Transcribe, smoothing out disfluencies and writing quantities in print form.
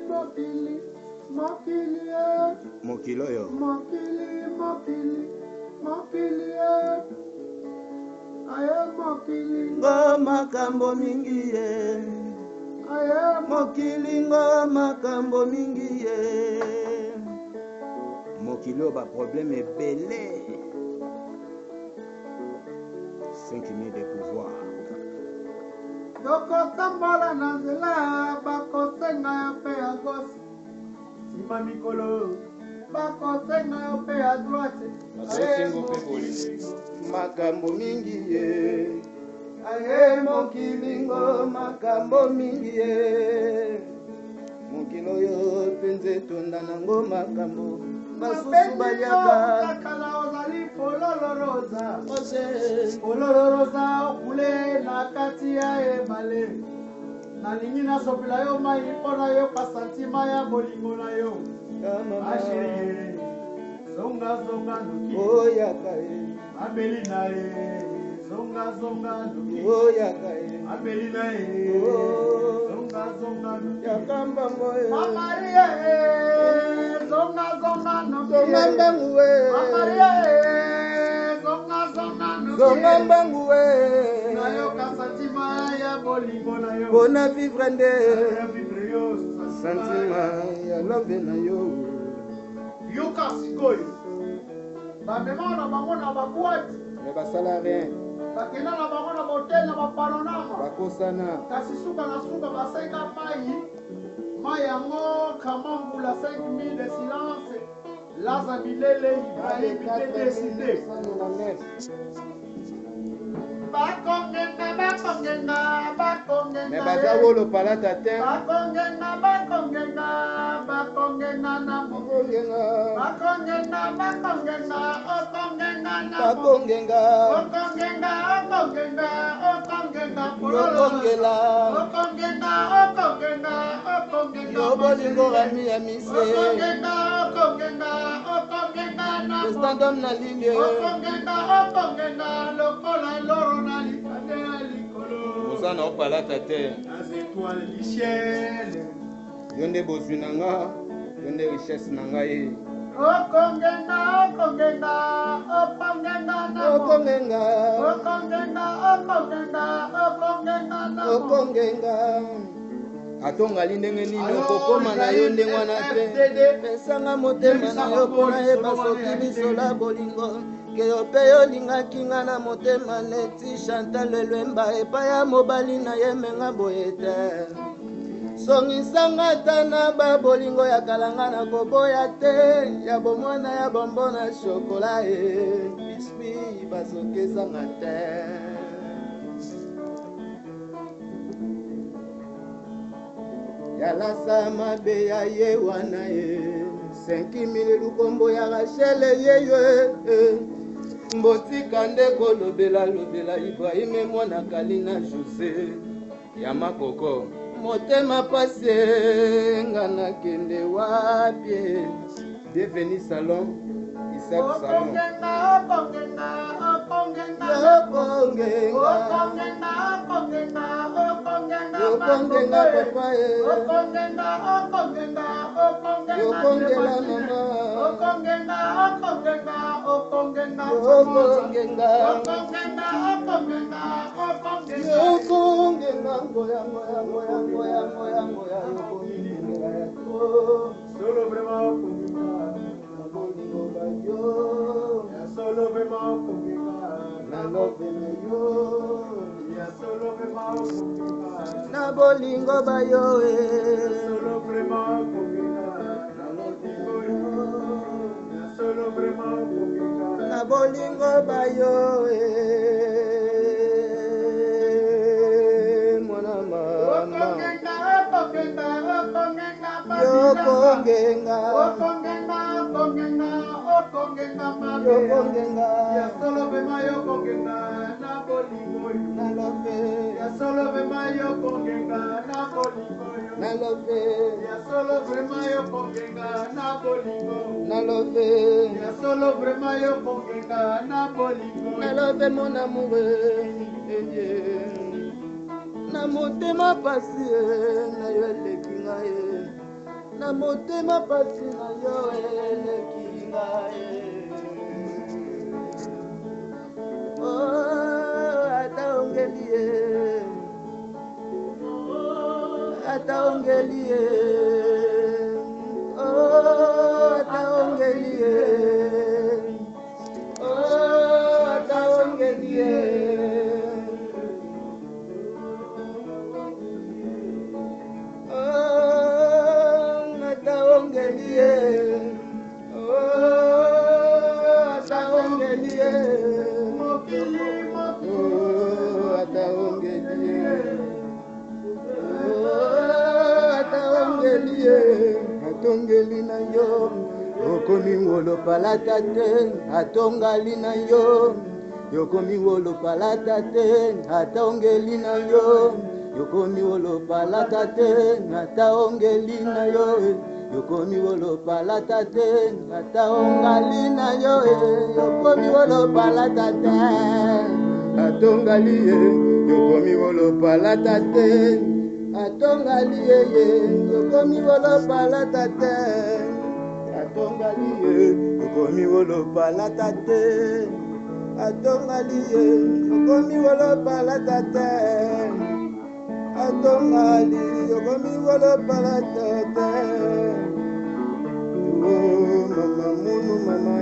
mokili, mokili, mokili oyo mokili, mokili, mokili, aye mokili, ngo makambo mingi ye, aye mokili ngo makambo mingi ye, mokili oyo ba problème ebele. 5000 de pouvoir. tokotambola na nzela bakosenga yo mpe ya gauche nsima mikolo bakosenga yo mpe ya droite makambo mingi ye, aye mokili ngo makambo mingi ye, mokili oyo mpenza etonda nango makambo basusu baliaka kala ozali pololoroza pololoroza okule na kati ya ebale nalingi nasopela yo mai mpona yoka santima ya bolingo na yo asheri zonga ndoki oyaka ye abeli na ye zonga ndoki oyaka ye abeli na ye zonga ndoki yakambango ye mamarie zonga ndoki zonga mbangu we mamarie zonga ndoki zonga mbangu we nayoka santima ya bolingo na yo mpona vivre nde vivre yo santima ya love na yo yoka sikoyo bamema na bango na babwati me basala rien bakenda na bango na botel na bapanonama bakosana kasi suka na suka basenga mai yango kamambula 5000 de silence laza bilele ibayebi te deside bakongenga me baza wolo palata te bakongenga na bakongenga bakongenga yokongela yo bolingo rami ya mise estandom na lilie oza na opalata te yo nde bozwi na nga yo nde richesse na ngai okongenga atongali ndenge nini okokoma na yo ndenge wana te pesanga motema na yo mpona yeba soki lisola bolingo ke yo mpe yolingaki nga na motema neti Chantal Lwemba epai ya mobali na ye menga boye te songisanga ata na babolingo ya kalanga na koboya te ya bomwana ya bombo na shokola e biswi basokezanga te yalasa mabe ya ye wana ye 5000 lukombo ya Rachel yeyo mbotika nde kolobela Ibrahim mwana Kalina Jose ya makoko motema pasi nga nakende wapi bienvenue salon Isaac salon yokongenga papa ye yokongela mama yokongenga ngoya yokongela yako solo vraiment bolingo bayo ya solo vraiment na love na yo ya solo vraiment na bolingo bayo solo vraiment ya solo vraiment na bolingo bayo mwana mama yokongenga ya solo vraiment yokongenga na bolingo na love ya solo vraiment yokongenga na bolingo na love ya solo vraiment yokongenga na bolingo na love ya solo vraiment yokongenga na bolingo na love mon amour na motema pasi na yo eleki ngai na motema pasi na yo eleki ngai. Ata ongeli ye, ata ongeli ye, ata ongeli ye, ata ongeli ye. Atongeli na yo okomi wolo palata te, atongali na yo yokomi wolo palata te, atongeli na yo yokomi wolo palata te, ataongeli na yo yokomi wolo palata te, ataongali na yo yokomi wolo palata te, atongali ye yokomi wolo palata te, atongali ye yokomi wolo palata te, atongali ye yokomi wolo palata te, atongali ye yokomi wolo palata te, atongali yokomi wolo palata te. Oh mama munu mama